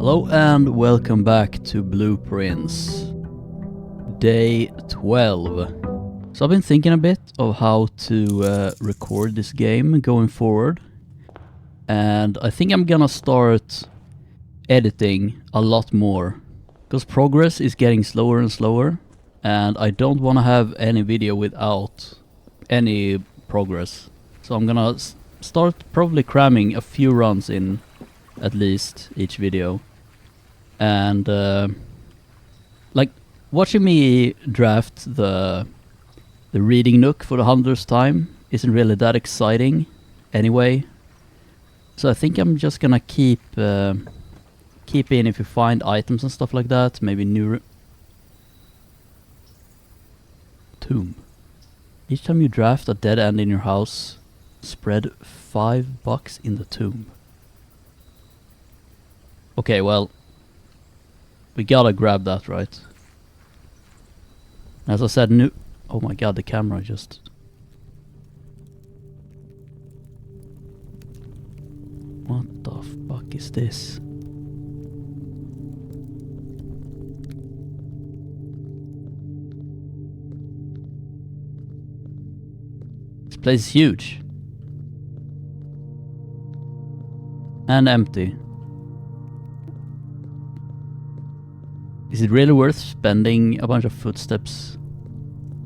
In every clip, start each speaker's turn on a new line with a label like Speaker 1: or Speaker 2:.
Speaker 1: Hello and welcome back to Blueprints. Day 12. So I've been thinking a bit of how to record this game going forward. And I think I'm gonna start editing a lot more. Because progress is getting slower and slower. And I don't want to have any video without any progress. So I'm gonna start probably cramming a few runs in at least each video. And like watching me draft the reading nook for the 100th time isn't really that exciting anyway. So I think I'm just gonna keep in if you find items and stuff like that. Maybe new tomb. Each time you draft a dead end in your house, spread $5 in the tomb. Okay, well, we gotta grab that, right? As I said, oh my god, the camera just... What the fuck is this? This place is huge. And empty. Is it really worth spending a bunch of footsteps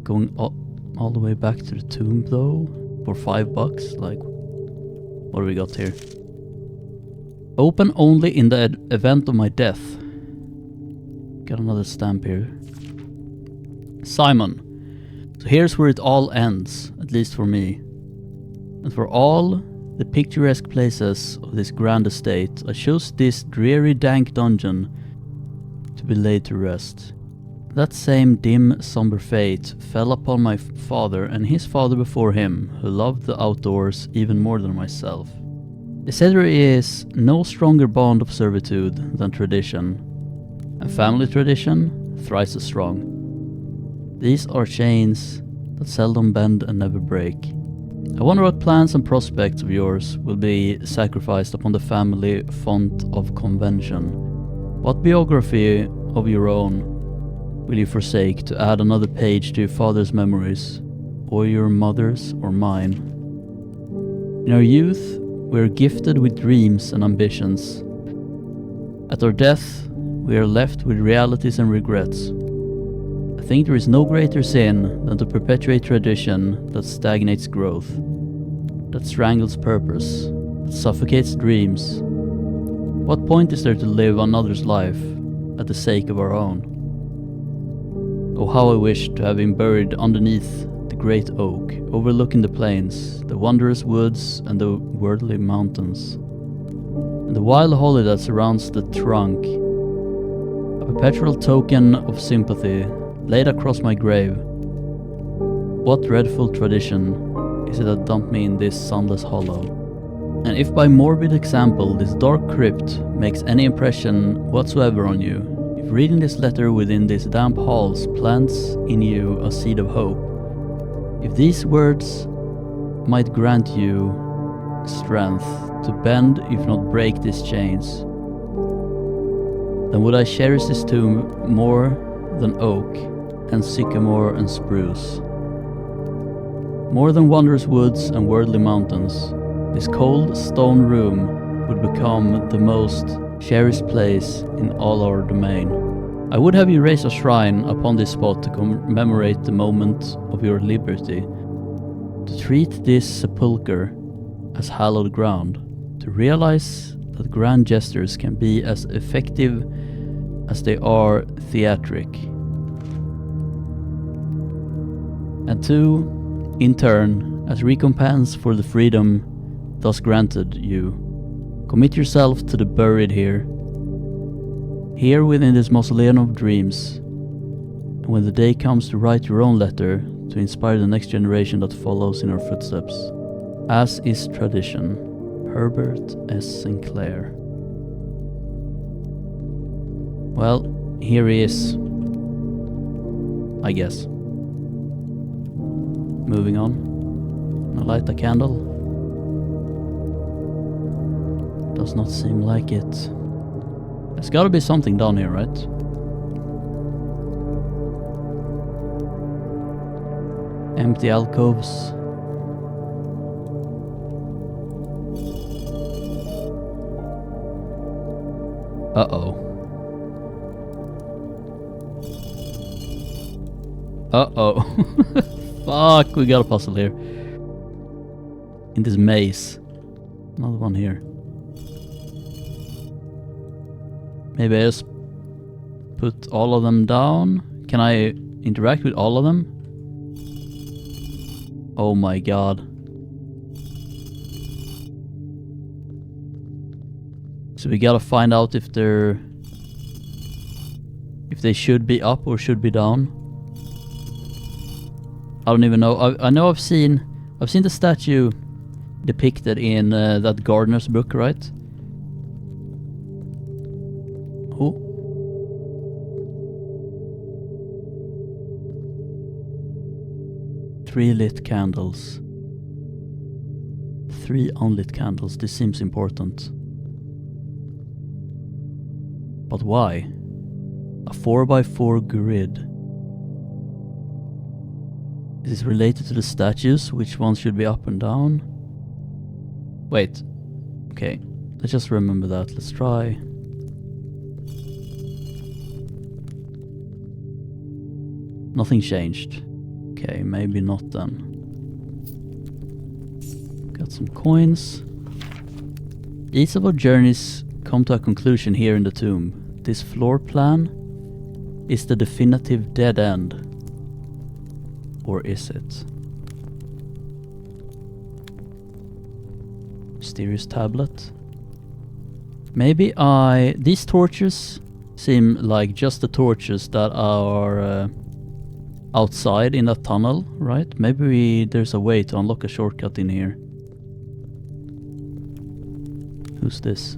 Speaker 1: going all the way back to the tomb though? For $5? Like, what do we got here? Open only in the event of my death. Got another stamp here. Simon. So here's where it all ends, at least for me. And for all the picturesque places of this grand estate, I chose this dreary dank dungeon to be laid to rest. That same dim, somber fate fell upon my father and his father before him, who loved the outdoors even more than myself. They said there is no stronger bond of servitude than tradition, and family tradition thrice as strong. These are chains that seldom bend and never break. I wonder what plans and prospects of yours will be sacrificed upon the family font of convention. What biography of your own will you forsake to add another page to your father's memories, or your mother's or mine? In our youth, we are gifted with dreams and ambitions. At our death, we are left with realities and regrets. I think there is no greater sin than to perpetuate tradition that stagnates growth, that strangles purpose, that suffocates dreams. What point is there to live another's life at the sake of our own? Oh, how I wish to have been buried underneath the great oak, overlooking the plains, the wondrous woods and the worldly mountains, and the wild holly that surrounds the trunk, a perpetual token of sympathy laid across my grave. What dreadful tradition is it that dumped me in this sunless hollow? And if by morbid example this dark crypt makes any impression whatsoever on you, if reading this letter within these damp halls plants in you a seed of hope, if these words might grant you strength to bend if not break these chains, then would I cherish this tomb more than oak and sycamore and spruce. More than wondrous woods and worldly mountains, this cold stone room would become the most cherished place in all our domain. I would have you raise a shrine upon this spot to commemorate the moment of your liberty, to treat this sepulchre as hallowed ground, to realize that grand gestures can be as effective as they are theatric, and to, in turn, as recompense for the freedom thus granted you, commit yourself to the buried here within this mausoleum of dreams, and when the day comes to write your own letter to inspire the next generation that follows in our footsteps, as is tradition. Herbert S. Sinclair. Well, here he is, I guess. Moving on. I light a candle. Does not seem like it. There's gotta be something down here, right? Empty alcoves. Uh-oh. Uh-oh. Fuck, we got a puzzle here. In this maze. Another one here. Maybe I just put all of them down. Can I interact with all of them? Oh my god. So we gotta find out if they're... if they should be up or should be down. I don't even know. I know I've seen the statue depicted in that gardener's book, right? Oh. Three lit candles. 3 unlit candles. This seems important. But why? A 4x4 grid. Is this related to the statues? Which ones should be up and down? Wait. Okay. Let's just remember that. Let's try. Nothing changed. Okay, maybe not then. Got some coins. Each of our journeys come to a conclusion here in the tomb. This floor plan is the definitive dead end. Or is it? Mysterious tablet. Maybe these torches seem like just the torches that are outside in that tunnel, right? Maybe there's a way to unlock a shortcut in here. Who's this?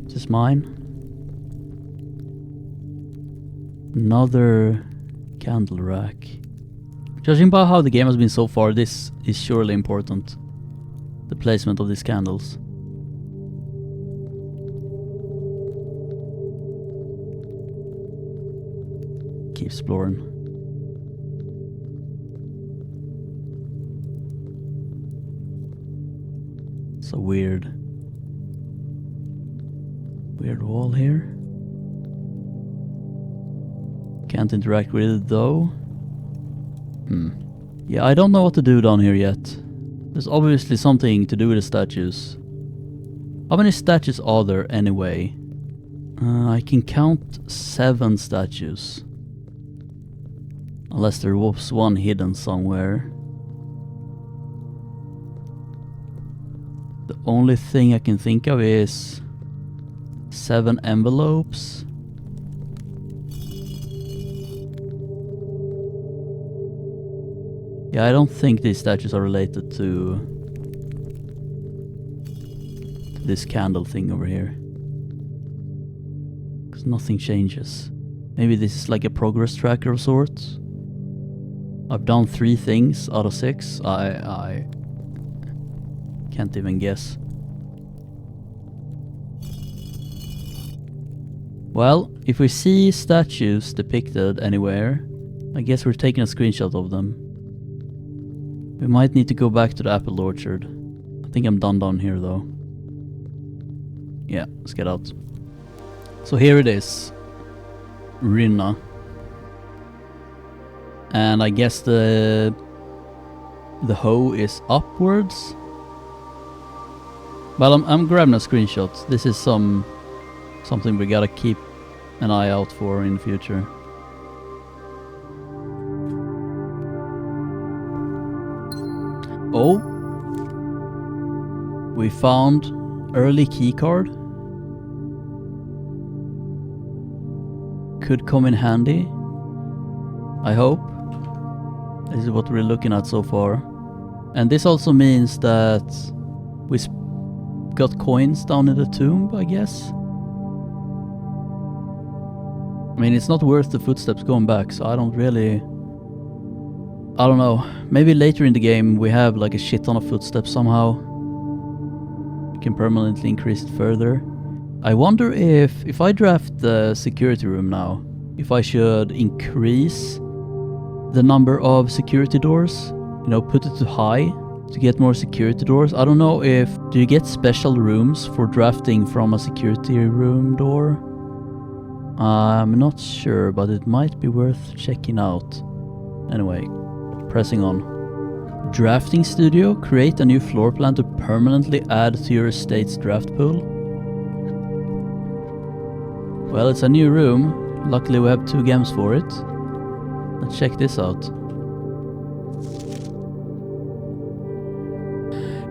Speaker 1: Is this mine? Another candle rack. Judging by how the game has been so far, this is surely important. The placement of these candles. Keep exploring. It's a weird wall here. Can't interact with it though. Yeah, I don't know what to do down here yet. There's obviously something to do with the statues. How many statues are there anyway? I can count 7 statues. Unless there was one hidden somewhere. The only thing I can think of is 7 envelopes. Yeah, I don't think these statues are related to this candle thing over here. Because nothing changes. Maybe this is like a progress tracker of sorts. I've done 3 things out of 6. I can't even guess. Well, if we see statues depicted anywhere, I guess we're taking a screenshot of them. We might need to go back to the apple orchard. I think I'm done down here though. Yeah, let's get out. So here it is. Rinna. And I guess the hoe is upwards. Well, I'm grabbing a screenshot. This is something we gotta keep an eye out for in the future. Oh, we found early keycard. Could come in handy, I hope. This is what we're looking at so far. And this also means that we got coins down in the tomb, I guess. I mean, it's not worth the footsteps going back, so I don't know. Maybe later in the game we have like a shit ton of footsteps somehow. We can permanently increase it further. I wonder if I draft the security room now, if I should increase the number of security doors, you know, put it to high to get more security doors. I don't know if, do you get special rooms for drafting from a security room door? I'm not sure, but it might be worth checking out. Anyway, pressing on. Drafting studio, create a new floor plan to permanently add to your estate's draft pool. Well, it's a new room. Luckily we have 2 gems for it. Let's check this out.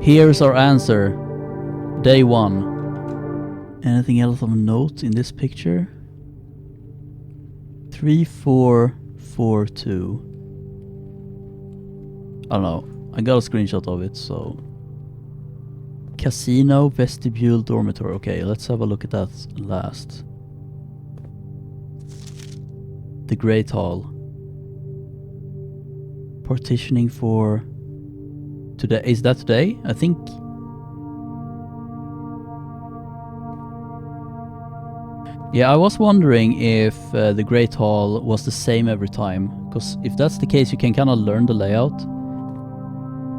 Speaker 1: Here's our answer. Day 1. Anything else of note in this picture? 3442. I don't know. I got a screenshot of it, so... Casino, vestibule, dormitory. Okay, let's have a look at that last. The Great Hall. Partitioning for... today. Is that today? I think... Yeah, I was wondering if the Great Hall was the same every time. Because if that's the case, you can kind of learn the layout.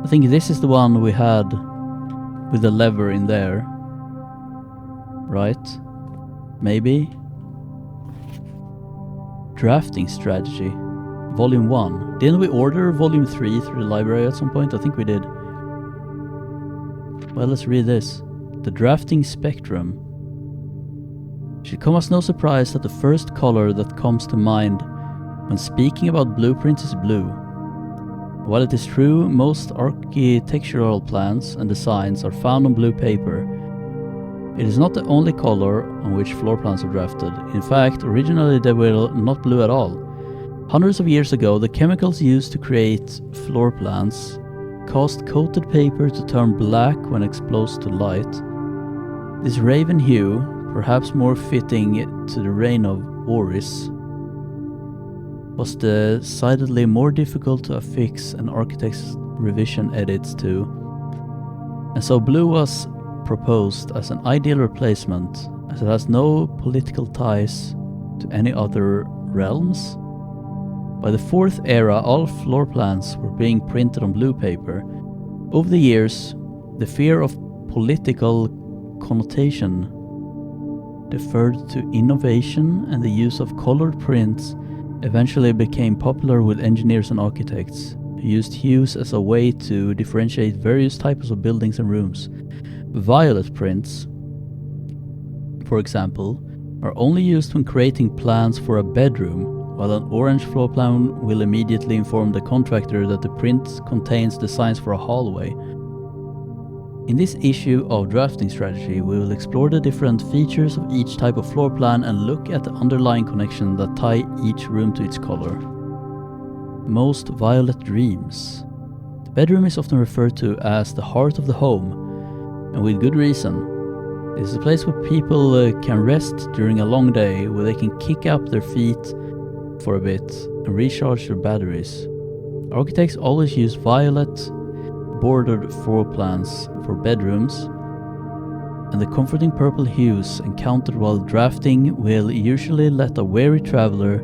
Speaker 1: I think this is the one we had with the lever in there. Right? Maybe? Drafting strategy. Volume 1. Didn't we order Volume 3 through the library at some point? I think we did. Well, let's read this. The drafting spectrum. It should come as no surprise that the first color that comes to mind when speaking about blueprints is blue. While it is true most architectural plans and designs are found on blue paper, it is not the only color on which floor plans are drafted. In fact, originally they were not blue at all. Hundreds of years ago, the chemicals used to create floor plans caused coated paper to turn black when exposed to light. This raven hue, perhaps more fitting to the reign of Oris, was decidedly more difficult to affix an architect's revision edits to, and so blue was proposed as an ideal replacement, as it has no political ties to any other realms. By the 4th era, all floor plans were being printed on blue paper. Over the years, the fear of political connotation deferred to innovation, and the use of colored prints eventually became popular with engineers and architects, who used hues as a way to differentiate various types of buildings and rooms. Violet prints, for example, are only used when creating plans for a bedroom, while an orange floor plan will immediately inform the contractor that the print contains designs for a hallway. In this issue of Drafting Strategy, we will explore the different features of each type of floor plan and look at the underlying connection that tie each room to its color. Most violet dreams. The bedroom is often referred to as the heart of the home, and with good reason. It is a place where people can rest during a long day, where they can kick up their feet for a bit and recharge their batteries. Architects always use violet bordered floor plans for bedrooms, and the comforting purple hues encountered while drafting will usually let a weary traveler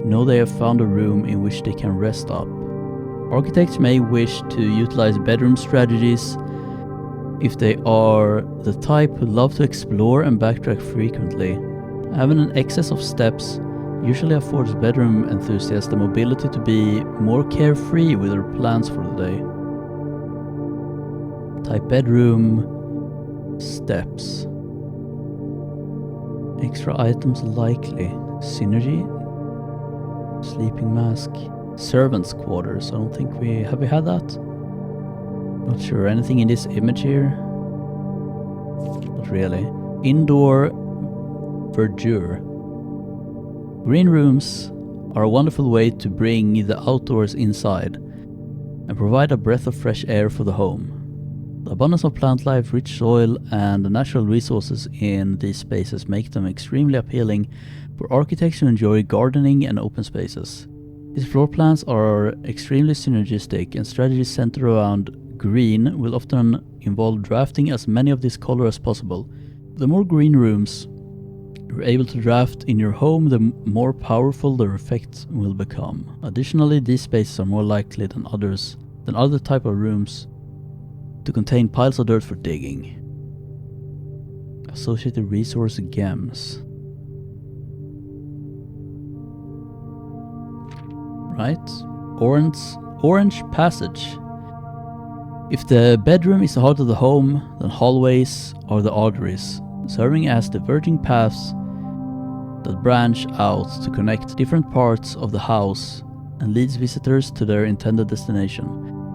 Speaker 1: know they have found a room in which they can rest up. Architects may wish to utilize bedroom strategies if they are the type who love to explore and backtrack frequently. Having an excess of steps usually affords bedroom enthusiasts the mobility to be more carefree with their plans for the day. Type bedroom, steps. Extra items likely. Synergy, sleeping mask, servants' quarters. I don't think have we had that? Not sure. Anything in this image here? Not really. Indoor verdure. Green rooms are a wonderful way to bring the outdoors inside and provide a breath of fresh air for the home. The abundance of plant life, rich soil, and the natural resources in these spaces make them extremely appealing for architects who enjoy gardening and open spaces. These floor plans are extremely synergistic, and strategies centered around green will often involve drafting as many of this color as possible. The more green rooms you're able to draft in your home, the more powerful their effects will become. Additionally, these spaces are more likely than other type of rooms to contain piles of dirt for digging. Associated resource gems. Right? Orange passage. If the bedroom is the heart of the home, then hallways are the arteries, serving as diverging paths that branch out to connect different parts of the house and leads visitors to their intended destination.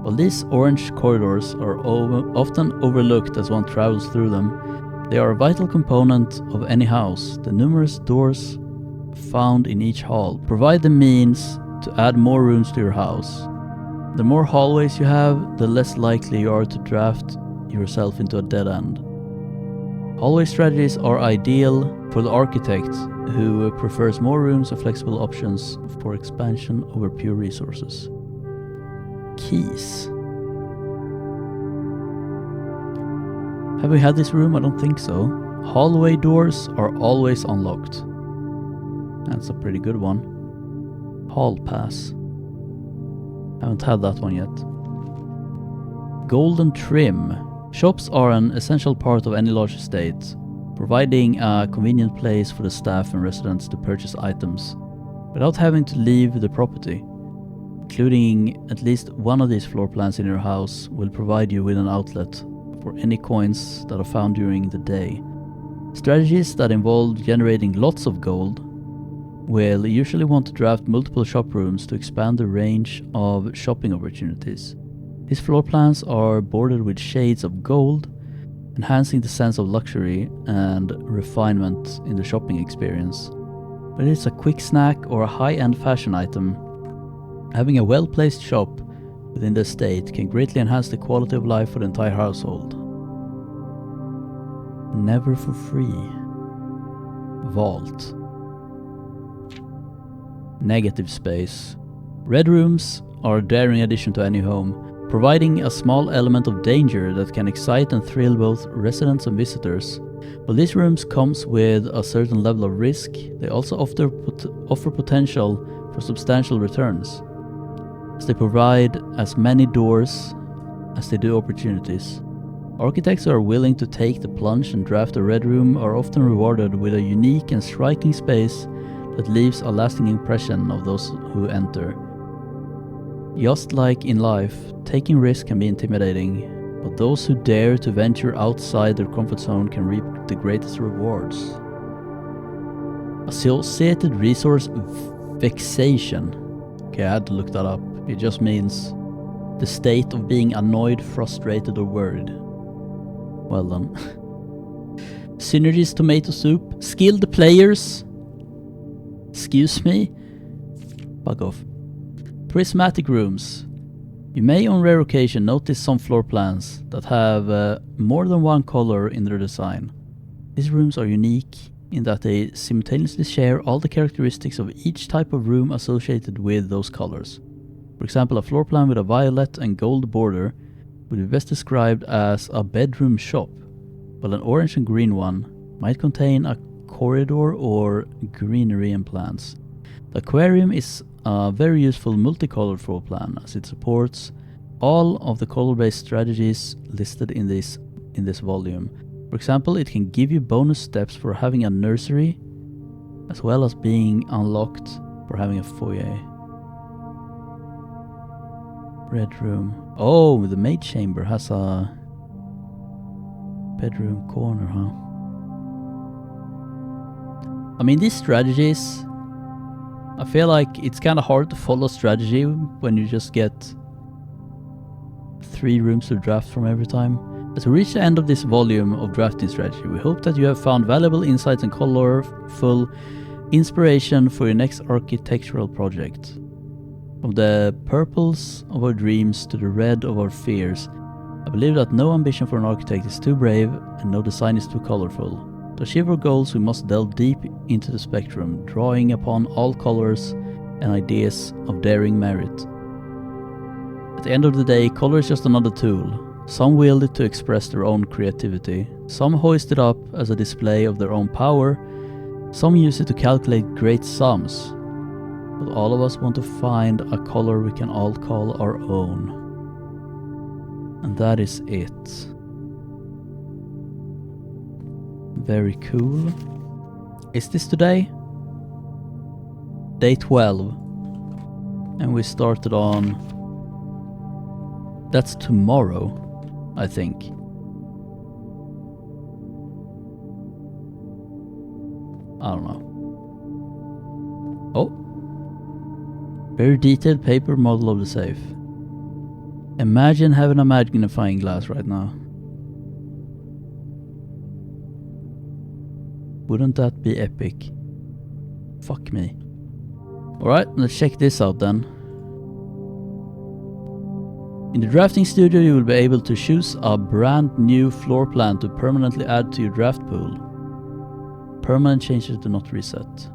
Speaker 1: While these orange corridors are often overlooked as one travels through them, they are a vital component of any house. The numerous doors found in each hall provide the means to add more rooms to your house. The more hallways you have, the less likely you are to draft yourself into a dead end. Hallway strategies are ideal for the architect who prefers more rooms and flexible options for expansion over pure resources. Keys. Have we had this room? I don't think so. Hallway doors are always unlocked. That's a pretty good one. Hall pass. Haven't had that one yet. Golden trim. Shops are an essential part of any large estate, providing a convenient place for the staff and residents to purchase items without having to leave the property. Including at least one of these floor plans in your house will provide you with an outlet for any coins that are found during the day. Strategies that involve generating lots of gold will usually want to draft multiple shop rooms to expand the range of shopping opportunities. These floor plans are bordered with shades of gold, enhancing the sense of luxury and refinement in the shopping experience. Whether it's a quick snack or a high-end fashion item, having a well-placed shop within the estate can greatly enhance the quality of life for the entire household. Never for free. Vault. Negative space. Red rooms are a daring addition to any home, providing a small element of danger that can excite and thrill both residents and visitors. While these rooms comes with a certain level of risk, they also offer potential for substantial returns, as they provide as many doors as they do opportunities. Architects who are willing to take the plunge and draft a red room are often rewarded with a unique and striking space that leaves a lasting impression of those who enter. Just like in life, taking risks can be intimidating, but those who dare to venture outside their comfort zone can reap the greatest rewards. Associated resource vexation. Okay, I had to look that up. It just means the state of being annoyed, frustrated, or worried. Well done. Synergies tomato soup. Skilled players. Excuse me? Bug off. Prismatic rooms. You may on rare occasion notice some floor plans that have more than one color in their design. These rooms are unique in that they simultaneously share all the characteristics of each type of room associated with those colors. For example, a floor plan with a violet and gold border would be best described as a bedroom shop, while an orange and green one might contain a corridor or greenery and plants. The aquarium is a very useful multicolored floor plan as it supports all of the color-based strategies listed in this volume. For example, it can give you bonus steps for having a nursery, as well as being unlocked for having a foyer. Red room. Oh, the maid chamber has a bedroom corner, huh? I mean, these strategies, I feel like it's kind of hard to follow strategy when you just get 3 rooms to draft from every time. As we reach the end of this volume of drafting strategy, we hope that you have found valuable insights and colorful inspiration for your next architectural project. From the purples of our dreams to the red of our fears, I believe that no ambition for an architect is too brave and no design is too colorful. To achieve our goals, we must delve deep into the spectrum, drawing upon all colors and ideas of daring merit. At the end of the day, color is just another tool. Some wield it to express their own creativity, some hoist it up as a display of their own power, Some use it to calculate great sums, but all of us want to find a color we can all call our own. And that is it. Very cool. Is this today? Day 12. And we started on... That's tomorrow, I think. I don't know. Oh. Very detailed paper model of the safe. Imagine having a magnifying glass right now. Wouldn't that be epic? Fuck me. Alright, let's check this out then. In the drafting studio you will be able to choose a brand new floor plan to permanently add to your draft pool. Permanent changes do not reset.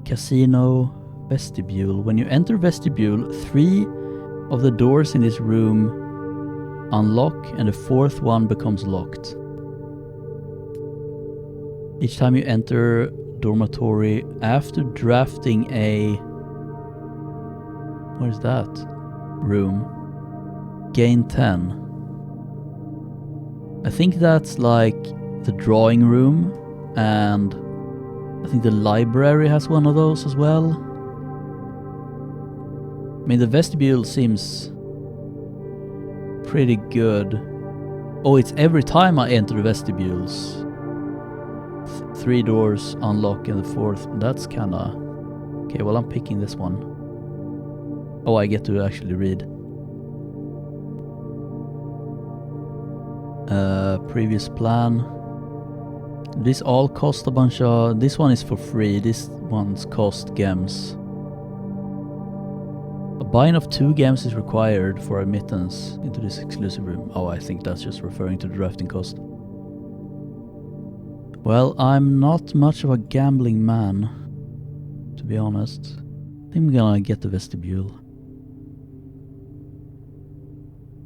Speaker 1: Casino vestibule. When you enter vestibule, 3 of the doors in this room unlock and the 4th one becomes locked. Each time you enter dormitory after drafting a... What is that? Room. Gain 10. I think that's like the drawing room, and I think the library has one of those as well. I mean, the vestibule seems pretty good. Oh, it's every time I enter the vestibules. 3 doors unlock and the 4th. That's kinda... Okay, well I'm picking this one. Oh, I get to actually read. Previous plan. This all cost a bunch of... This one is for free. This one's cost gems. A buy-in of 2 gems is required for admittance into this exclusive room. Oh, I think that's just referring to the drafting cost. Well, I'm not much of a gambling man, to be honest. I think I'm gonna get the vestibule.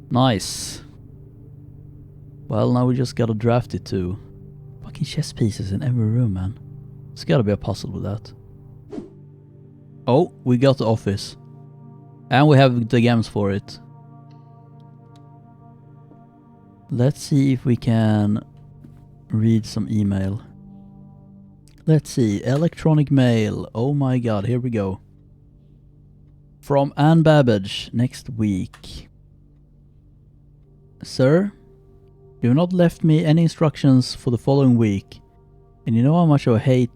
Speaker 1: Nice. Well, now we just gotta draft it too. Fucking chess pieces in every room, man. There's gotta be a puzzle with that. Oh, we got the office. And we have the games for it. Let's see if we can read some email. Let's see, electronic mail. Oh my god, here we go. From Anne Babbage, next week. Sir, you have not left me any instructions for the following week, and you know how much I hate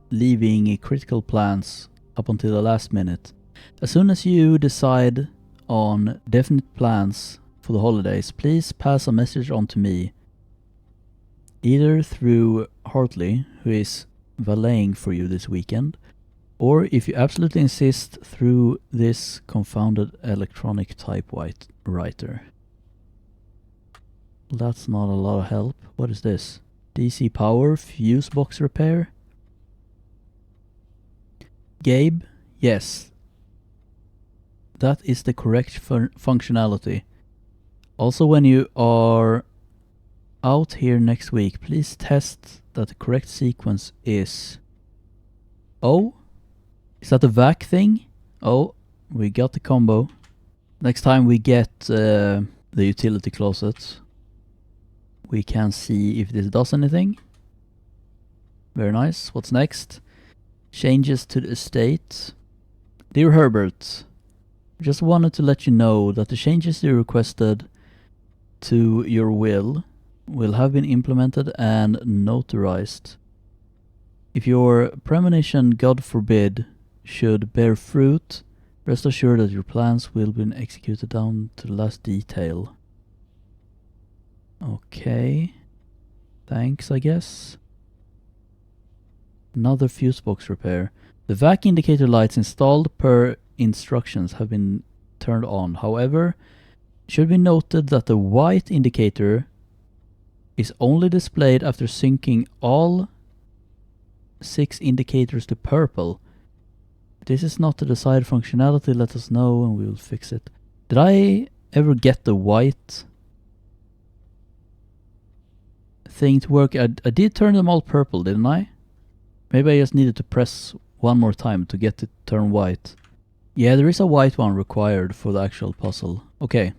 Speaker 1: leaving critical plans up until the last minute. As soon as you decide on definite plans for the holidays, please pass a message on to me. Either through Hartley, who is valeting for you this weekend, or if you absolutely insist, through this confounded electronic typewriter. That's not a lot of help. What is this? DC power, fuse box repair? Gabe? Yes. That is the correct functionality. Also, when you are out here next week, please test that the correct sequence is... Oh? Is that the vac thing? Oh, we got the combo. Next time we get the utility closet, we can see if this does anything. Very nice. What's next? Changes to the estate. Dear Herbert, just wanted to let you know that the changes you requested to your will have been implemented and notarized. If your premonition, God forbid, should bear fruit, rest assured that your plans will be executed down to the last detail. Okay. Thanks, I guess. Another fuse box repair. The vac indicator lights installed per instructions have been turned on. However, it should be noted that the white indicator is only displayed after syncing all 6 indicators to purple. If this is not the desired functionality, let us know and we will fix it. Did I ever get the white thing to work? I did turn them all purple, didn't I? Maybe I just needed to press one more time to get it to turn white. Yeah, there is a white one required for the actual puzzle. Okay.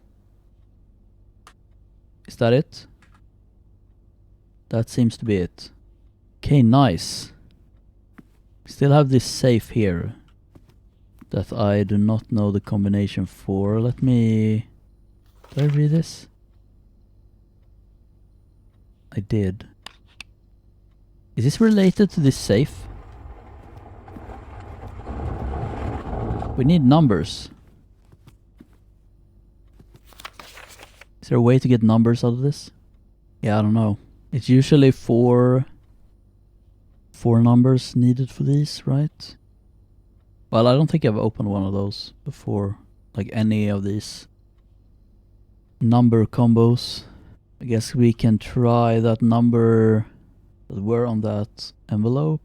Speaker 1: Is that it? That seems to be it. Okay, nice. Still have this safe here that I do not know the combination for. Let me... Did I read this? I did. Is this related to this safe? We need numbers. Is there a way to get numbers out of this? Yeah, I don't know. It's usually four numbers needed for these, right? Well, I don't think I've opened one of those before. Like any of these number combos. I guess we can try that number that were on that envelope.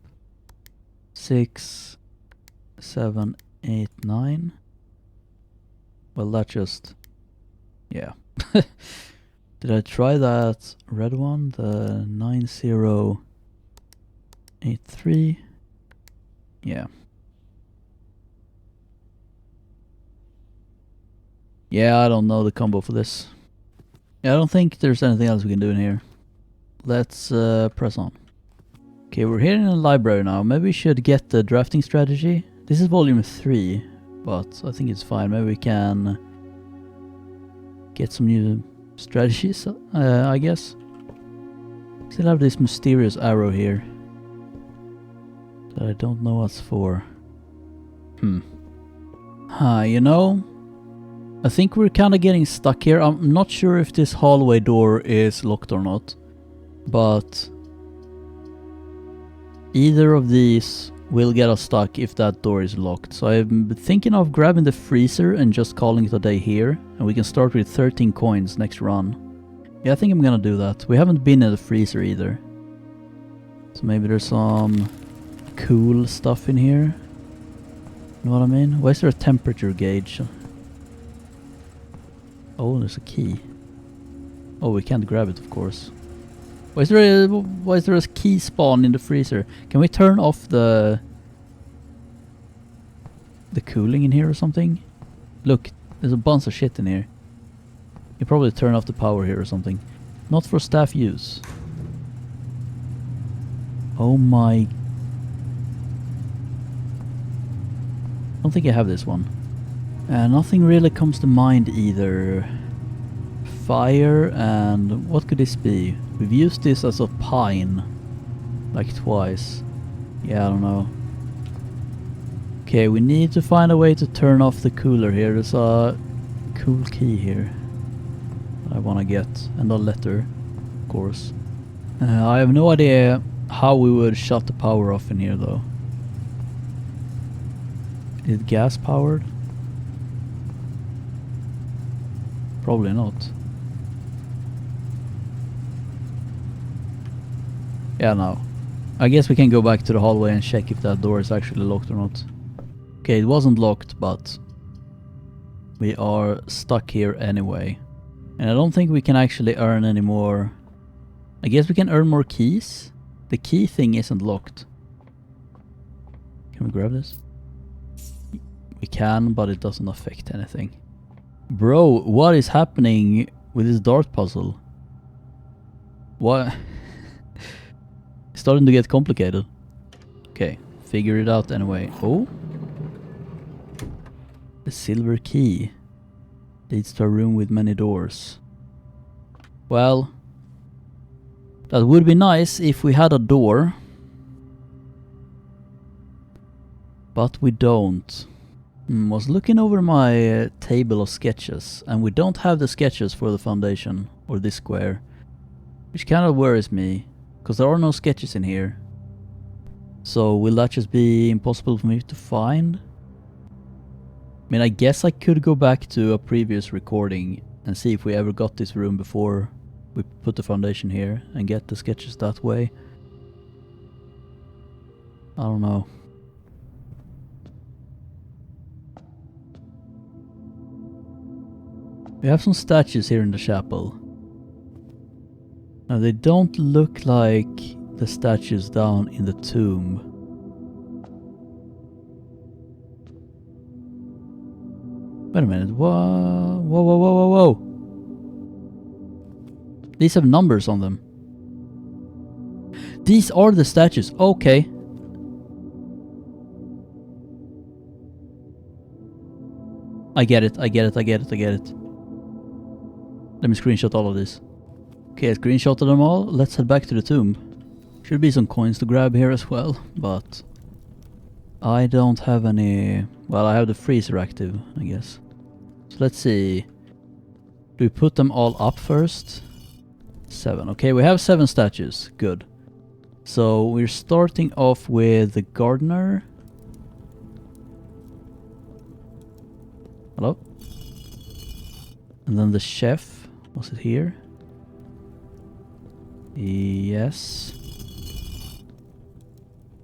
Speaker 1: 6, 7, 8, 9. Well, that just... yeah. Did I try that red one? The 9083? Yeah. Yeah, I don't know the combo for this. Yeah, I don't think there's anything else we can do in here. Let's press on. Okay, we're here in the library now. Maybe we should get the drafting strategy. This is volume 3, but I think it's fine. Maybe we can get some new strategies, I guess. Still have this mysterious arrow here that I don't know what's for. You know, I think we're kind of getting stuck here. I'm not sure if this hallway door is locked or not, but either of these will get us stuck if that door is locked. So I'm thinking of grabbing the freezer and just calling it a day here, and we can start with 13 coins next run. Yeah, I think I'm gonna do that. We haven't been in the freezer either, so maybe there's some cool stuff in here. You know what I mean? Why is there a temperature gauge? Oh, there's a key. Oh, we can't grab it, of course. Why is there a key spawn in the freezer? Can we turn off the cooling in here or something? Look, there's a bunch of shit in here. You probably turn off the power here or something. Not for staff use. Oh my... I don't think I have this one. Nothing really comes to mind either. Fire, and what could this be? We've used this as a pine like twice. Yeah, I don't know. Okay, we need to find a way to turn off the cooler here. There's a cool key here I want to get, and a letter, of course. I have no idea how we would shut the power off in here though. Is it gas powered? Probably not. Yeah, no. I guess we can go back to the hallway and check if that door is actually locked or not. Okay, it wasn't locked, but we are stuck here anyway. And I don't think we can actually earn any more. I guess we can earn more keys. The key thing isn't locked. Can we grab this? We can, but it doesn't affect anything. Bro, what is happening with this dart puzzle? What? It's starting to get complicated. Okay, figure it out anyway. Oh? The silver key leads to a room with many doors. Well, that would be nice if we had a door. But we don't. Was looking over my table of sketches, and we don't have the sketches for the foundation or this square, which kind of worries me, because there are no sketches in here. So will that just be impossible for me to find? I mean, I guess I could go back to a previous recording and see if we ever got this room before we put the foundation here and get the sketches that way. I don't know. We have some statues here in the chapel. Now they don't look like the statues down in the tomb. Wait a minute. Whoa, whoa, whoa, whoa, whoa, whoa. These have numbers on them. These are the statues. Okay. I get it. Let me screenshot all of this. Okay, I screenshotted them all. Let's head back to the tomb. Should be some coins to grab here as well, but I don't have any. Well, I have the freezer active, I guess. So let's see. Do we put them all up first? 7. Okay, we have 7 statues. Good. So we're starting off with the gardener. Hello? And then the chef. Was it here? Yes.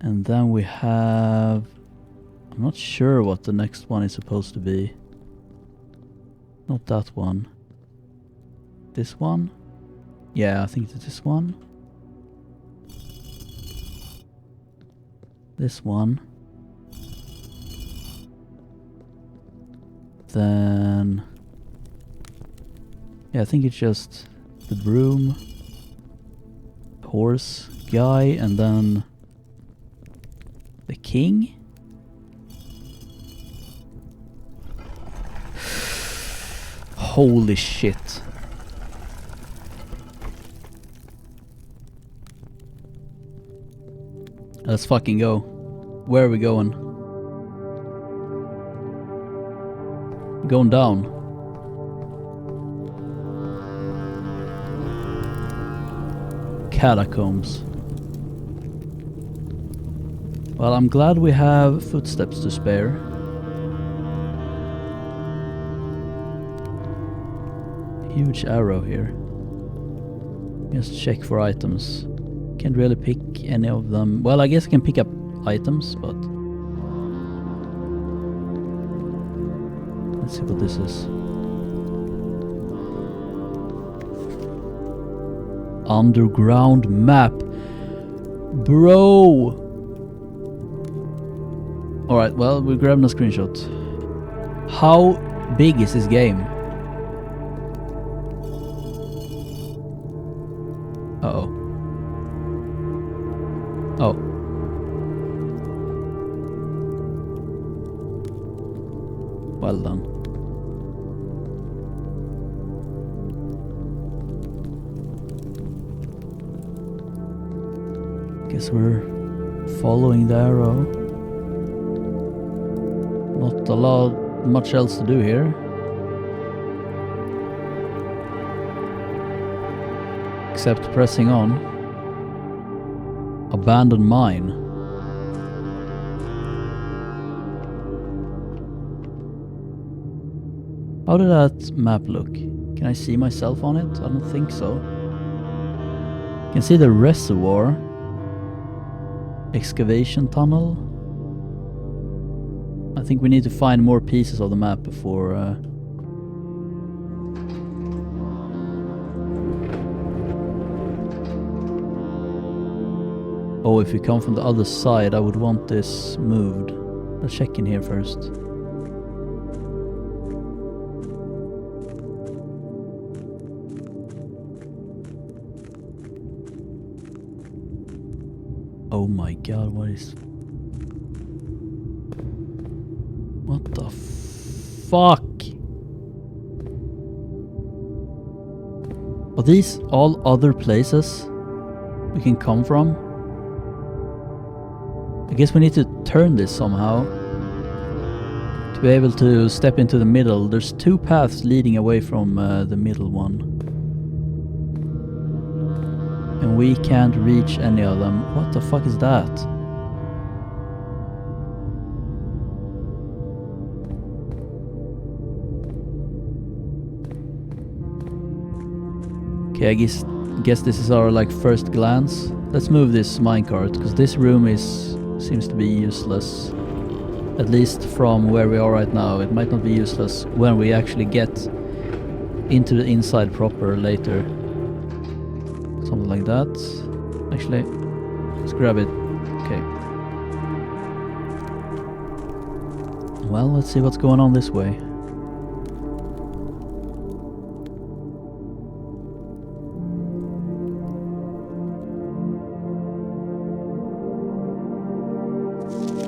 Speaker 1: And then we have... I'm not sure what the next one is supposed to be. Not that one. This one? Yeah, I think it's this one. This one. Then... yeah, I think it's just the broom, horse guy, and then the king. Holy shit. Let's fucking go. Where are we going? Going down. Catacombs. Well, I'm glad we have footsteps to spare. Huge arrow here. Just check for items. Can't really pick any of them. Well, I guess I can pick up items, but... let's see what this is. Underground map. Bro! Alright, well, we're grabbing a screenshot. How big is this game? Uh-oh. Oh. Well done. Guess we're following the arrow. Not a lot, much else to do here. Except pressing on. Abandoned mine. How did that map look? Can I see myself on it? I don't think so. You can see the reservoir. Excavation tunnel. I think we need to find more pieces of the map before... Oh, if we come from the other side, I would want this moved. Let's check in here first. Oh my god, what is... what the fuck? Are these all other places we can come from? I guess we need to turn this somehow to be able to step into the middle. There's 2 paths leading away from the middle one. And we can't reach any of them. What the fuck is that? Okay, I guess this is our like first glance. Let's move this minecart, because this room seems to be useless. At least from where we are right now. It might not be useless when we actually get into the inside proper later. Something like that. Actually, let's grab it. Okay. Well, let's see what's going on this way.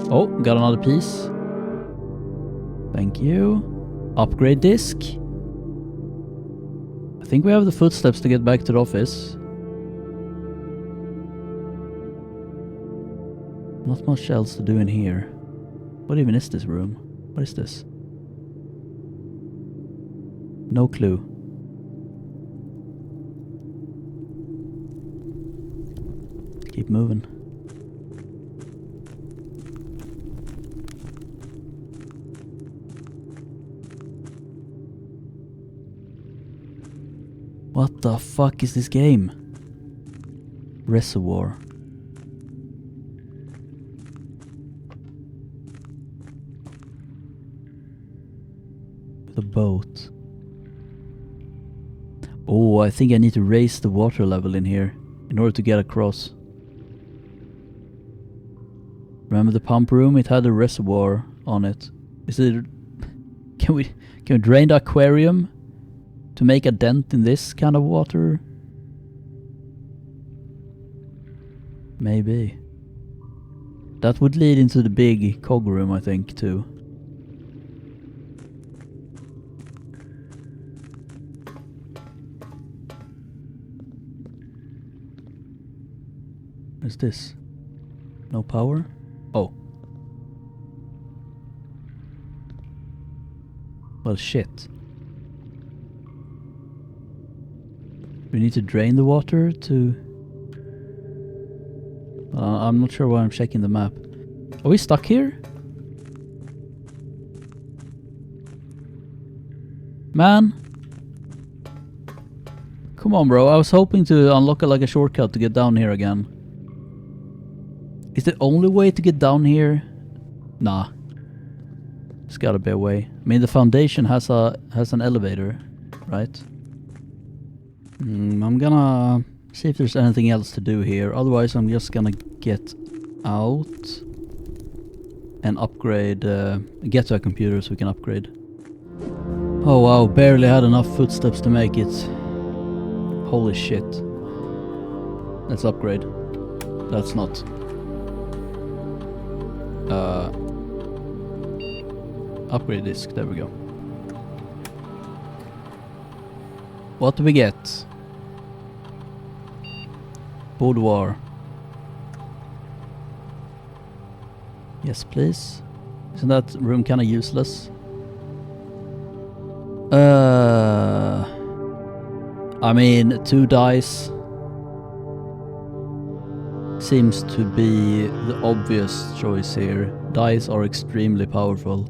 Speaker 1: Oh, got another piece. Thank you. Upgrade disc. I think we have the footsteps to get back to the office. Not much else to do in here. What even is this room? What is this? No clue. Keep moving. What the fuck is this game? Reservoir. The boat. Oh, I think I need to raise the water level in here in order to get across. Remember the pump room? It had a reservoir on it. Is it? Can we drain the aquarium to make a dent in this kind of water? Maybe. That would lead into the big cog room, I think, too. What is this? No power? Oh. Well, shit. We need to drain the water to... I'm not sure why I'm checking the map. Are we stuck here? Man! Come on, bro. I was hoping to unlock like a shortcut to get down here again. Is the only way to get down here? Nah. There's gotta be a way. I mean, the foundation has an elevator, right? I'm gonna see if there's anything else to do here. Otherwise, I'm just gonna get out and upgrade, get to a computer so we can upgrade. Oh wow, barely had enough footsteps to make it. Holy shit. Let's upgrade. That's not... upgrade disc, there we go. What do we get? Boudoir. Yes, please. Isn't that room kinda useless? I mean, 2 dice seems to be the obvious choice here. Dice are extremely powerful.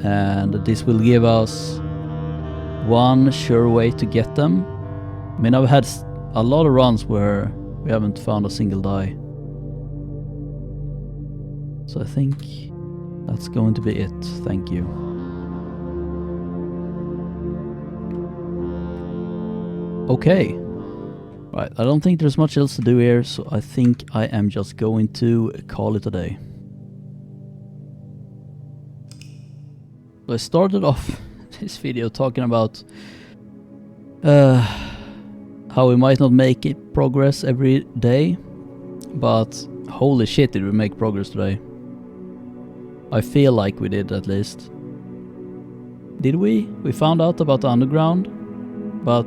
Speaker 1: And this will give us one sure way to get them. I mean, I've had a lot of runs where we haven't found a single die. So I think that's going to be it. Thank you. Okay. Right, I don't think there's much else to do here, so I think I am just going to call it a day. So I started off this video talking about how we might not make it progress every day, but holy shit did we make progress today. I feel like we did, at least. Did we? We found out about the underground, but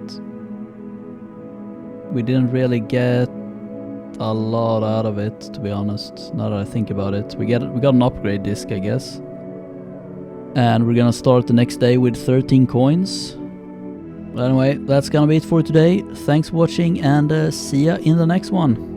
Speaker 1: we didn't really get a lot out of it, to be honest, now that I think about it. We got an upgrade disc, I guess. And we're gonna start the next day with 13 coins. But anyway, that's gonna be it for today. Thanks for watching, and see ya in the next one.